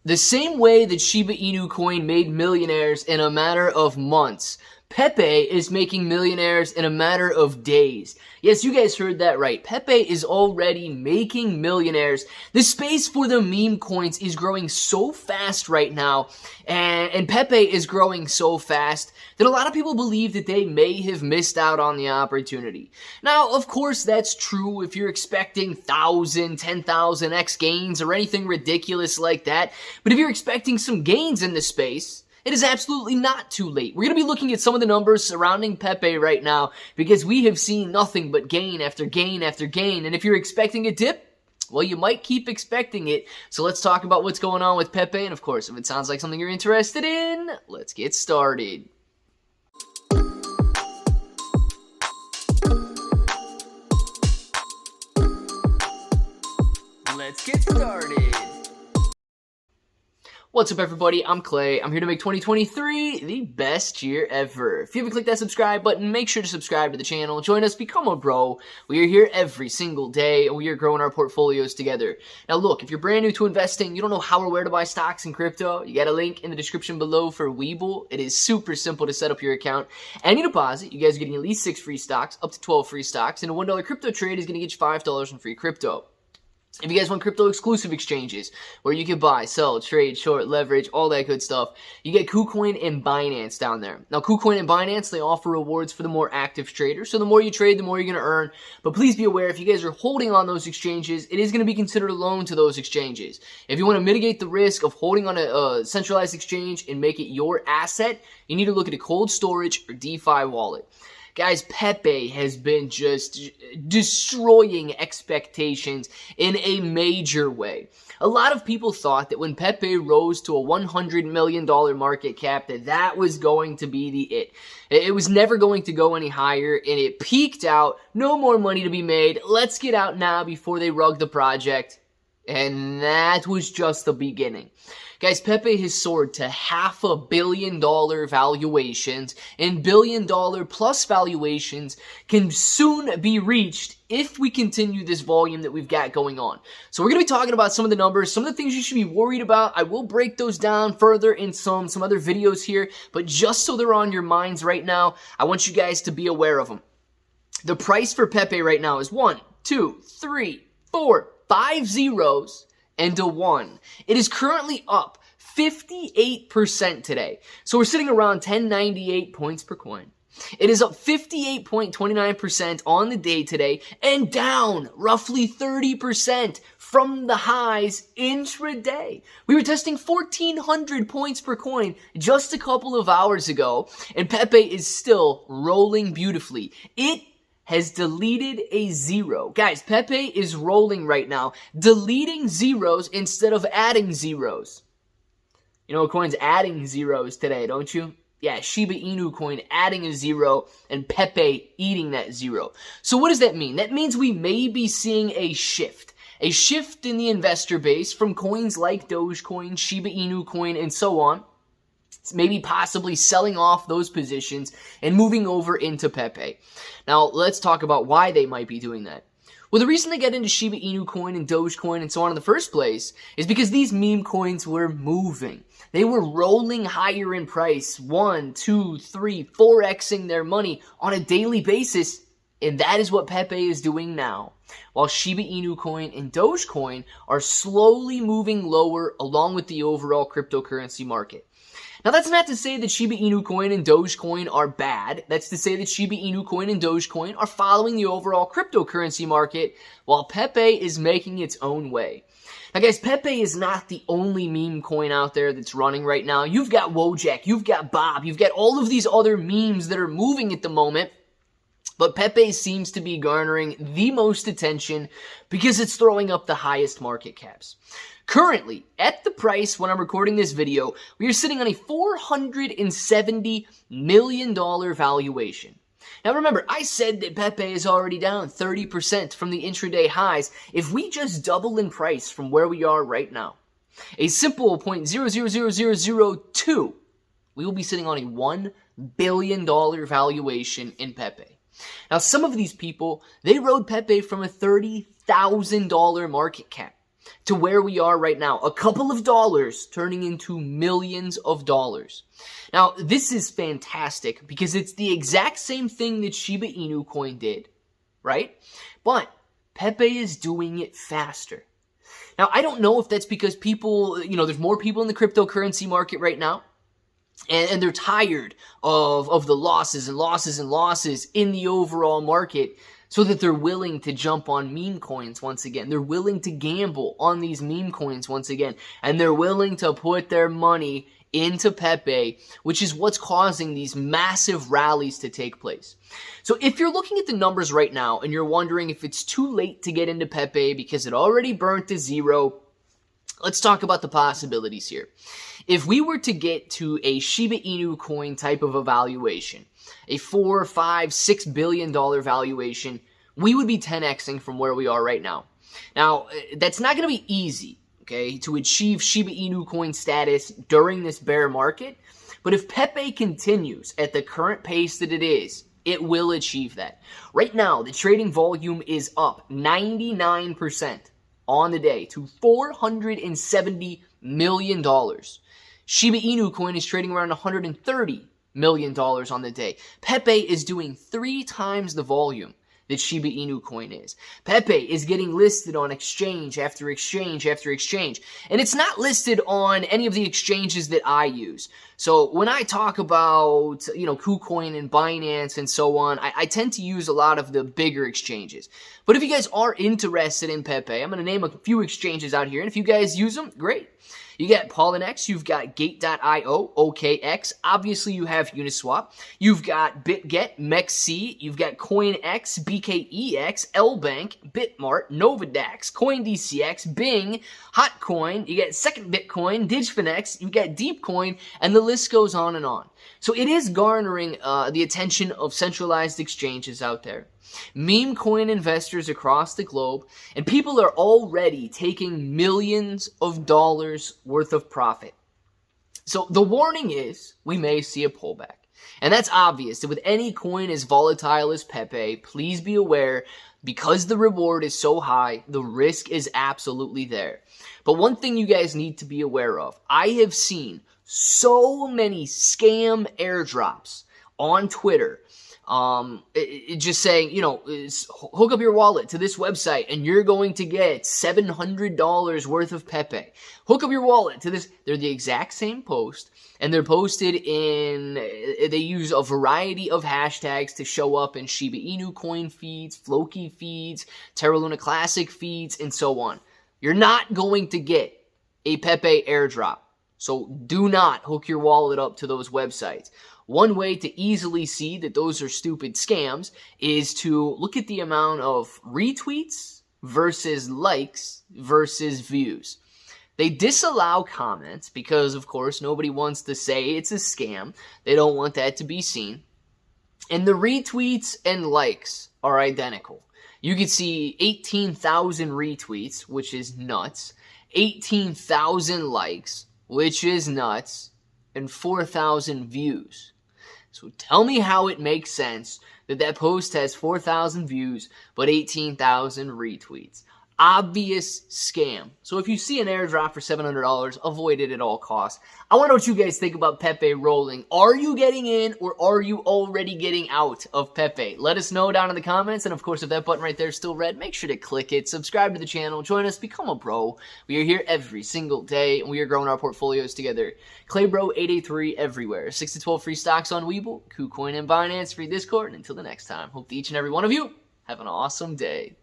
The same way that Shiba Inu coin made millionaires in a matter of months, PEPE is making millionaires in a matter of days. Yes, you guys heard that right. PEPE is already making millionaires. The space for the meme coins is growing so fast right now, and PEPE is growing so fast that a lot of people believe that they may have missed out on the opportunity. Now, of course, that's true if you're expecting 1,000, 10,000x gains or anything ridiculous like that. But if you're expecting some gains in the space, it is absolutely not too late. We're going to be looking at some of the numbers surrounding PEPE right now because we have seen nothing but gain after gain after gain. And if you're expecting a dip, well, you might keep expecting it. So let's talk about what's going on with PEPE. And of course, if it sounds like something you're interested in, let's get started. Let's get started. What's up, everybody? I'm Clay. I'm here to make 2023 the best year ever. If you haven't clicked that subscribe button, make sure to subscribe to the channel. Join us, become a bro. We are here every single day, and we are growing our portfolios together. Now, look, if you're brand new to investing, you don't know how or where to buy stocks in crypto, you got a link in the description below for Webull. It is super simple to set up your account. Any deposit, you guys are getting at least 6 free stocks, up to 12 free stocks, and a $1 crypto trade is going to get you $5 in free crypto. If you guys want crypto exclusive exchanges where you can buy, sell, trade, short, leverage, all that good stuff, you get KuCoin and Binance down there. Now, KuCoin and Binance, they offer rewards for the more active traders. So the more you trade, the more you're going to earn. But please be aware, if you guys are holding on those exchanges, it is going to be considered a loan to those exchanges. If you want to mitigate the risk of holding on a centralized exchange and make it your asset, you need to look at a cold storage or DeFi wallet. Guys, PEPE has been just destroying expectations in a major way. A lot of people thought that when PEPE rose to a $100 million market cap, that was going to be the it. It was never going to go any higher, and it peaked out. No more money to be made. Let's get out now before they rug the project. And that was just the beginning. Guys, PEPE has soared to $500 million valuations, and billion-dollar plus valuations can soon be reached if we continue this volume that we've got going on. So we're going to be talking about some of the numbers, some of the things you should be worried about. I will break those down further in some other videos here, but just so they're on your minds right now, I want you guys to be aware of them. The price for PEPE right now is 1, 2, 3, 4, 5 zeros and a 1. It is currently up 58% today. So we're sitting around 1098 points per coin. It is up 58.29% on the day today and down roughly 30% from the highs intraday. We were testing 1,400 points per coin just a couple of hours ago, and PEPE is still rolling beautifully. It has deleted a zero. Guys, PEPE is rolling right now, deleting zeros instead of adding zeros. You know, coin's adding zeros today, don't you? Yeah, Shiba Inu coin adding a zero and PEPE eating that zero. So what does that mean? That means we may be seeing a shift in the investor base from coins like Dogecoin, Shiba Inu coin, and so on. Maybe possibly selling off those positions and moving over into PEPE. Now, let's talk about why they might be doing that. Well, the reason they get into Shiba Inu coin and Dogecoin and so on in the first place is because these meme coins were moving. They were rolling higher in price, 1, 2, 3, 4xing their money on a daily basis, and that is what PEPE is doing now. While Shiba Inu coin and Dogecoin are slowly moving lower along with the overall cryptocurrency market. Now, that's not to say that Shiba Inu coin and Dogecoin are bad. That's to say that Shiba Inu coin and Dogecoin are following the overall cryptocurrency market while PEPE is making its own way. Now, guys, PEPE is not the only meme coin out there that's running right now. You've got Wojak, you've got Bob, you've got all of these other memes that are moving at the moment. But PEPE seems to be garnering the most attention because it's throwing up the highest market caps. Currently, at the price when I'm recording this video, we are sitting on a $470 million valuation. Now remember, I said that PEPE is already down 30% from the intraday highs. If we just double in price from where we are right now, a simple 0.000002, we will be sitting on a $1 billion valuation in PEPE. Now, some of these people, they rode PEPE from a $30,000 market cap. to where we are right now. A couple of dollars turning into millions of dollars. Now, this is fantastic because it's the exact same thing that Shiba Inu coin did, right? But Pepe is doing it faster. Now, I don't know if that's because people, there's more people in the cryptocurrency market right now, and they're tired of the losses and losses and losses in the overall market, so that they're willing to jump on meme coins once again. They're willing to gamble on these meme coins once again, and they're willing to put their money into Pepe, which is what's causing these massive rallies to take place. So if you're looking at the numbers right now and you're wondering if it's too late to get into Pepe because it already burnt to zero, let's talk about the possibilities here. If we were to get to a Shiba Inu coin type of a valuation, a $4, $5, $6 billion valuation, we would be 10xing from where we are right now. Now, that's not going to be easy, okay, to achieve Shiba Inu coin status during this bear market. But if Pepe continues at the current pace that it is, it will achieve that. Right now, the trading volume is up 99% on the day to $470 million. Shiba Inu coin is trading around $130 million on the day. Pepe is doing 3 times the volume that Shiba Inu coin is. Pepe is getting listed on exchange after exchange after exchange. And it's not listed on any of the exchanges that I use. So when I talk about, KuCoin and Binance and so on, I tend to use a lot of the bigger exchanges. But if you guys are interested in Pepe, I'm going to name a few exchanges out here. And if you guys use them, great. You got Polinex, you've got Gate.io, OKX, obviously you have Uniswap, you've got BitGet, MEXC, you've got CoinX, BKEX, LBank, Bitmart, Novadax, CoinDCX, Bing, Hotcoin, you got Second Bitcoin, DigFinex, you've got DeepCoin, and the list goes on and on. So it is garnering the attention of centralized exchanges out there, meme coin investors across the globe, and people are already taking millions of dollars worth of profit. So the warning is we may see a pullback. And that's obvious that with any coin as volatile as Pepe, please be aware, because the reward is so high, the risk is absolutely there. But one thing you guys need to be aware of, I have seen so many scam airdrops on Twitter. Just saying, hook up your wallet to this website and you're going to get $700 worth of Pepe. Hook up your wallet to this. They're the exact same post, and they're posted they use a variety of hashtags to show up in Shiba Inu coin feeds, Floki feeds, Terra Luna Classic feeds, and so on. You're not going to get a Pepe airdrop. So do not hook your wallet up to those websites. One way to easily see that those are stupid scams is to look at the amount of retweets versus likes versus views. They disallow comments because, of course, nobody wants to say it's a scam. They don't want that to be seen. And the retweets and likes are identical. You can see 18,000 retweets, which is nuts, 18,000 likes, which is nuts, and 4,000 views. So tell me how it makes sense that post has 4,000 views but 18,000 retweets. Obvious scam. So if you see an airdrop for $700, avoid it at all costs. I want to know what you guys think about Pepe rolling. Are you getting in or are you already getting out of Pepe? Let us know down in the comments. And of course, if that button right there is still red, make sure to click it. Subscribe to the channel. Join us. Become a bro. We are here every single day and we are growing our portfolios together. ClayBro883 everywhere. 6 to 12 free stocks on Webull, KuCoin, and Binance. Free Discord. And until the next time, hope that each and every one of you have an awesome day.